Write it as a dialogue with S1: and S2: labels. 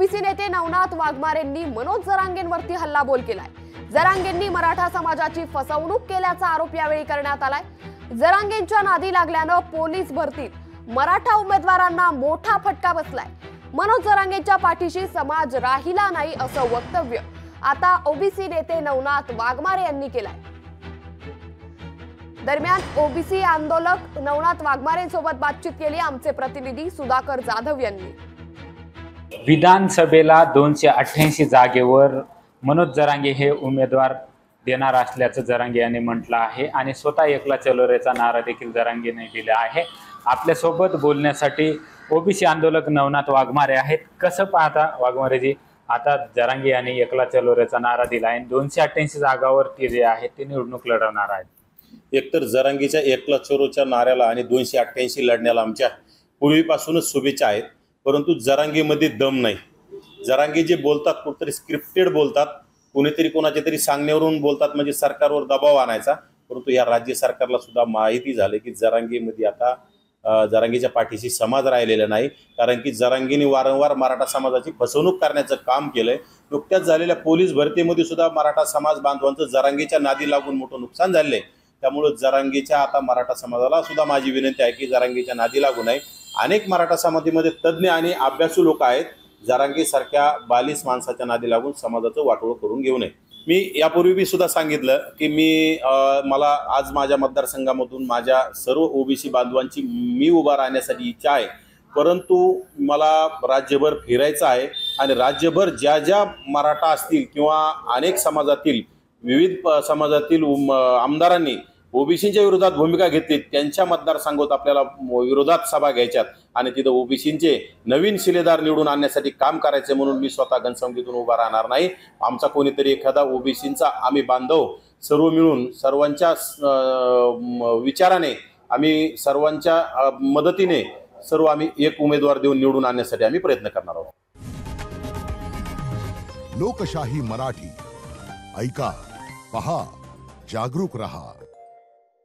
S1: OBC नेते नवनाथ वाघमारेंनी मनोज जरांगेंवरती हल्लाबोल केलाय। जरांगेंनी मराठा समाजाची फसवणूक केल्याचा आरोप यावेळी करण्यात आलाय। जरांगेंच्या नादी लागल्यानं पोलीस भरतीत मराठा उमेदवारांना मोठा फटका बसलाय। मनोज जरांगेंच्या पाठीशी समाज राहिला नाही असं वक्तव्य आता ओबीसी नेते नवनाथ वाघमारे यांनी केलंय। दरम्यान ओबीसी आंदोलक नवनाथ वाघमारेंसोबत बातचीत केली आमचे प्रतिनिधी सुधाकर जाधव यांनी।
S2: विधानसभेला 288 जागेवर मनोज जरांगे हे उमेदवार देणार असल्याचं जरांगे यांनी म्हटलं आहे आणि स्वतः एकला चलो रेचा नारा देखील जरांगेने दिला आहे। आपल्यासोबत बोलण्यासाठी ओबीसी आंदोलक नवनाथ वाघमारे आहेत। कसं पाहता वाघमारेजी, आता जरांगे यांनी एकला चलो रेचा नारा दिला आहे, 288 जागावर ते जे आहेत ते निवडणूक लढवणार आहेत।
S3: एकतर जरांगेच्या एकला चलोच्या नाऱ्याला आणि 288 लढण्याला आमच्या पूर्वीपासूनच शुभेच्छा आहेत, परंतु जरांगेमध्ये दम नाही। जरांगे जे बोलतात कुठेतरी स्क्रिप्टेड बोलतात, कोणीतरी कोणाच्या तरी सांगण्यावरून बोलतात, म्हणजे सरकारवर दबाव आणायचा। परंतु या राज्य सरकारला सुद्धा माहिती झाले की जरांगेमध्ये आता जरांगेच्या पाठीशी समाज राहिलेला नाही, कारण की जरांगेने वारंवार मराठा समाजाची फसवणूक करण्याचं काम केलंय। नुकत्याच झालेल्या पोलीस भरतीमध्ये सुद्धा मराठा समाज बांधवांचं जरांगेच्या नादी लागून मोठं नुकसान झालंय। त्यामुळे जरांगेच्या आता मराठा समाजाला सुद्धा माझी विनंती आहे की जरांगेच्या नादी लागू नये। अनेक मराठा समाजामध्ये तज्ज्ञ आणि अभ्यासू लोक आहेत, जरांगे सारख्या बालिश माणसाच्या नादी लागून समाजाचं वाटोळं करून घेऊ नये। मी यापूर्वी सुद्धा सांगितलं की मला आज माझ्या मतदारसंघामधून माझ्या सर्व ओबीसी बांधवांची मी उभा राहण्यासाठी इच्छा आहे, परंतु मला राज्यभर फिरायचं आहे आणि राज्यभर ज्या ज्या मराठा असतील किंवा अनेक समाजातील विविध समाजातील आमदारांनी ओबीसींच्या विरोधात भूमिका घेतली, त्यांच्या मतदारसंघात आपल्याला विरोधात सभा घ्यायच्यात आणि तिथं ओबीसींचे नवीन शिलेदार निवडून आणण्यासाठी काम करायचे। म्हणून मी स्वतः घनसंगीतून उभा राहणार नाही। आमचा कोणीतरी एखादा ओबीसींचा आम्ही बांधव सर्व मिळून सर्वांच्या विचाराने आम्ही सर्वांच्या मदतीने सर्व आम्ही एक उमेदवार देऊन निवडून आणण्यासाठी आम्ही प्रयत्न करणार आहोत।
S4: लोकशाही मराठी ऐका, पहा, जागरूक रहा।